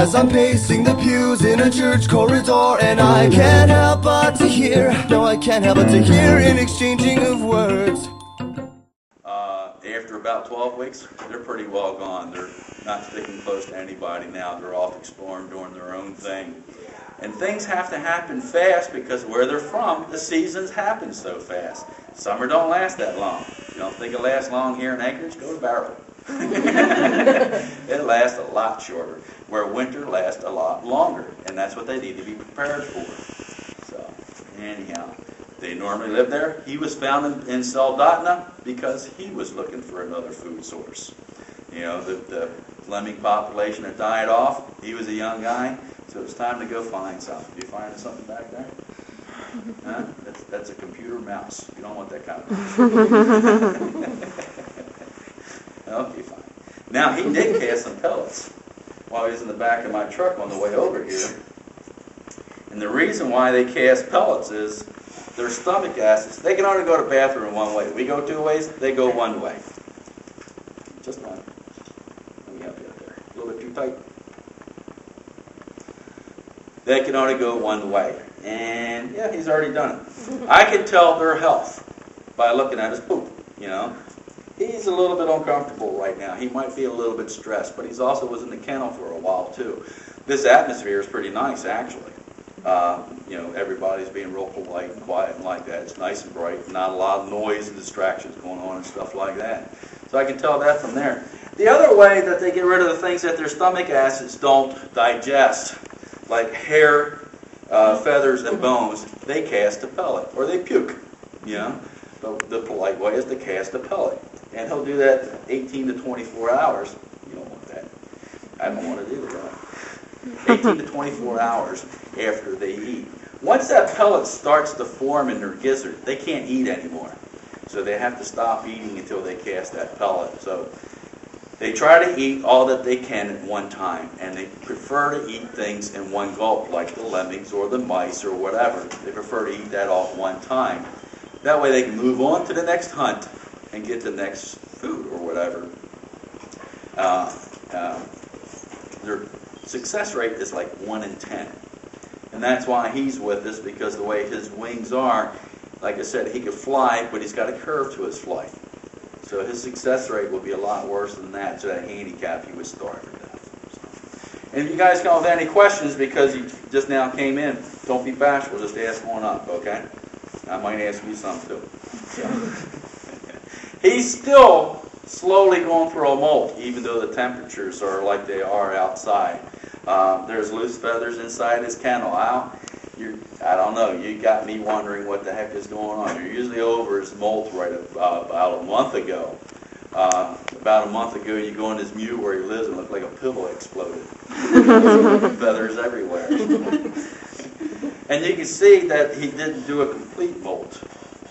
as I'm pacing the pews in a church corridor, and I can't help but to hear, no, I can't help but to hear an exchanging of words. After about 12 weeks, they're pretty well gone. They're not sticking close to anybody now. They're off exploring, doing their own thing. And things have to happen fast because where they're from, the seasons happen so fast. Summer don't last that long. You don't think it lasts long here in Anchorage? Go to Barrow. It lasts a lot shorter, where winter lasts a lot longer, and that's what they need to be prepared for. So, anyhow, they normally live there. He was found in Soldotna because he was looking for another food source. You know, the lemming population had died off. He was a young guy, so it was time to go find something. You finding something back there? Huh? That's a computer mouse. You don't want that kind of mouse. Okay, fine. Now, he did cast some pellets while he was in the back of my truck on the way over here. And the reason why they cast pellets is their stomach acids. They can only go to the bathroom one way. We go two ways, they go one way. Just one. Let me help you out there. A little bit too tight. They can only go one way. And, yeah, he's already done it. I can tell their health by looking at his poop, you know. He's a little bit uncomfortable right now. He might be a little bit stressed, but he's also was in the kennel for a while, too. This atmosphere is pretty nice, actually. You know, everybody's being real polite and quiet and like that. It's nice and bright, not a lot of noise and distractions going on and stuff like that. So I can tell that from there. The other way that they get rid of the things that their stomach acids don't digest, like hair, feathers, and bones, they cast a pellet, or they puke, you know. The polite way is to cast a pellet. And he'll do that 18 to 24 hours. You don't want that. I don't want to do that. 18 to 24 hours after they eat. Once that pellet starts to form in their gizzard, they can't eat anymore. So they have to stop eating until they cast that pellet. So they try to eat all that they can at one time, and they prefer to eat things in one gulp, like the lemmings or the mice or whatever. They prefer to eat that all at one time. That way they can move on to the next hunt and get the next food or whatever. Their success rate is like 1 in 10. And that's why he's with us, because the way his wings are, like I said, he could fly, but he's got a curve to his flight. So his success rate will be a lot worse than that. So that handicap, he would starve to death. And if you guys come with any questions, because you just now came in, don't be bashful, just ask one up, okay? I might ask you some too. So. He's still slowly going through a molt, even though the temperatures are like they are outside. There's loose feathers inside his kennel. I don't know. You got me wondering what the heck is going on. You're usually over his molt right about a month ago. About a month ago, you go in his mew where he lives and look like a pillow exploded. Feathers everywhere. And you can see that he didn't do a complete molt.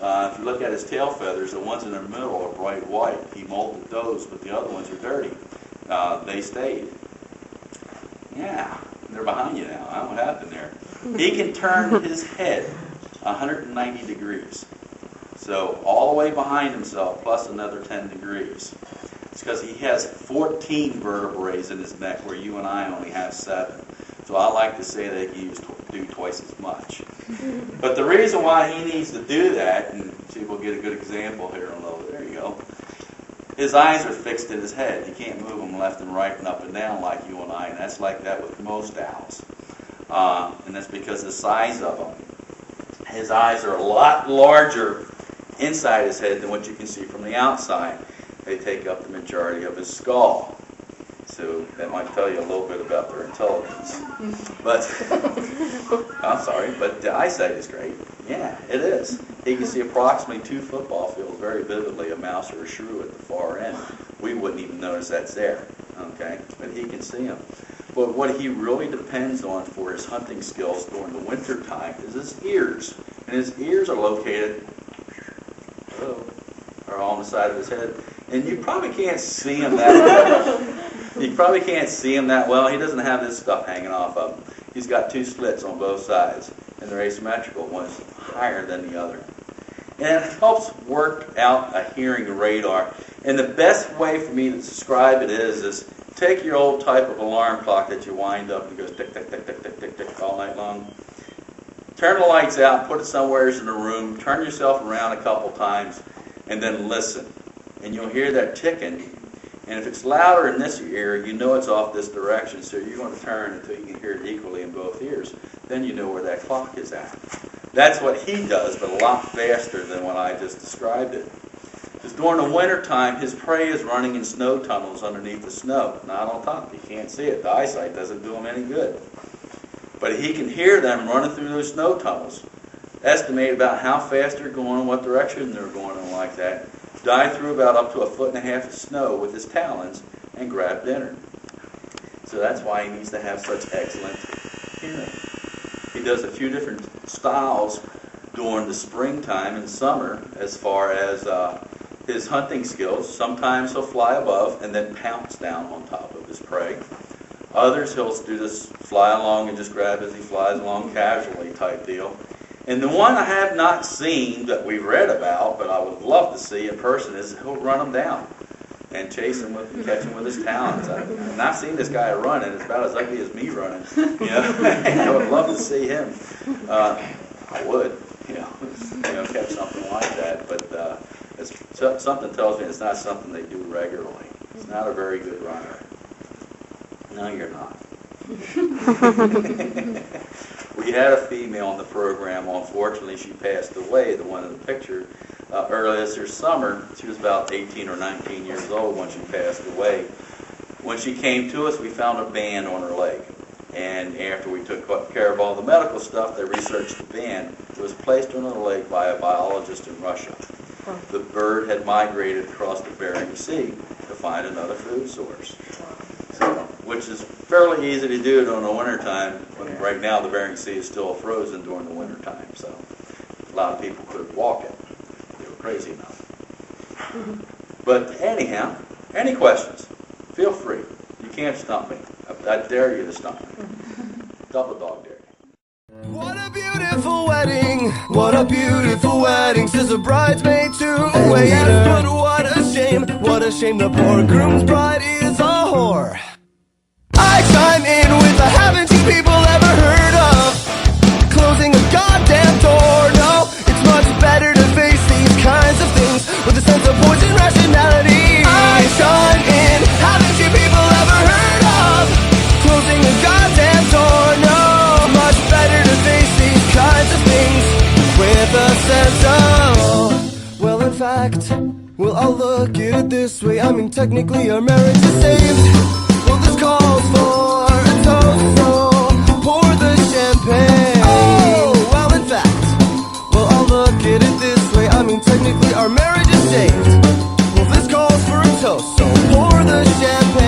If you look at his tail feathers, the ones in the middle are bright white. He molted those, but the other ones are dirty. They stayed. Yeah, they're behind you now. I don't know what happened there. He can turn his head 190 degrees. So all the way behind himself, plus another 10 degrees. It's because he has 14 vertebrae in his neck, where you and I only have 7. So I like to say that he used to do twice as much. But the reason why he needs to do that, and see, we'll get a good example here in a little bit. There you go. His eyes are fixed in his head. He can't move them left and right and up and down like you and I, and that's like that with most owls. And that's because of the size of them. His eyes are a lot larger inside his head than what you can see from the outside. They take up the majority of his skull. So that might tell you a little bit about their intelligence. But, I'm sorry, but the eyesight is great. Yeah, it is. He can see approximately 2 football fields very vividly, a mouse or a shrew at the far end. We wouldn't even notice that's there, okay? But he can see them. But what he really depends on for his hunting skills during the winter time is his ears. And his ears are located, are on the side of his head. And you probably can't see him that well. You probably can't see him that well. He doesn't have this stuff hanging off of him. He's got 2 slits on both sides, and they're asymmetrical. One is higher than the other. And it helps work out a hearing radar. And the best way for me to describe it is take your old type of alarm clock that you wind up and goes tick, tick, tick, tick, tick, tick, tick all night long. Turn the lights out, put it somewhere in the room, turn yourself around a couple times, and then listen. And you'll hear that ticking. And if it's louder in this ear, you know it's off this direction, so you're going to turn until you can hear it equally in both ears. Then you know where that clock is at. That's what he does, but a lot faster than what I just described it. Because during the winter time, his prey is running in snow tunnels underneath the snow, not on top. You can't see it. The eyesight doesn't do him any good. But he can hear them running through those snow tunnels, estimate about how fast they're going and what direction they're going and like that, dive through about up to 1.5 foot of snow with his talons, and grab dinner. So that's why he needs to have such excellent hearing. He does a few different styles during the springtime and summer as far as his hunting skills. Sometimes he'll fly above and then pounce down on top of his prey. Others he'll do this fly along and just grab as he flies along casually type deal. And the one I have not seen that we've read about, but I would love to see in person, is he'll run them down and chase them with, catch them with his talons. And I've seen this guy running. It's about as ugly as me running. You know, I would love to see him. I would, catch something like that. But something tells me it's not something they do regularly. It's not a very good runner. No, you're not. We had a female in the program. Unfortunately, she passed away, the one in the picture, earlier this summer. She was about 18 or 19 years old when she passed away. When she came to us, we found a band on her leg. And after we took care of all the medical stuff, they researched the band. It was placed on her leg by a biologist in Russia. The bird had migrated across the Bering Sea to find another food source. So, which is fairly easy to do during the wintertime, when right now the Bering Sea is still frozen during the wintertime. So a lot of people couldn't walk it. They were crazy enough. But anyhow, any questions? Feel free. You can't stump me. I dare you to stump me. Double dog dare you. What a beautiful wedding, what a beautiful wedding, says a bridesmaid to a waiter. But what a shame the poor groom's bride is a whore. I chime in with a haven't you people ever heard of closing a goddamn door? No, it's much better to face these kinds of things with a sense of poison rationality. I chime in, haven't you people ever heard of closing a goddamn door? No, much better to face these kinds of things with a sense of, well, in fact, well, I'll look at it this way. I mean, technically our marriage is saved. Well, this calls for a toast, so pour the champagne. Oh, well, in fact, well, I'll look at it this way. I mean, technically our marriage is saved. Well, this calls for a toast, so pour the champagne.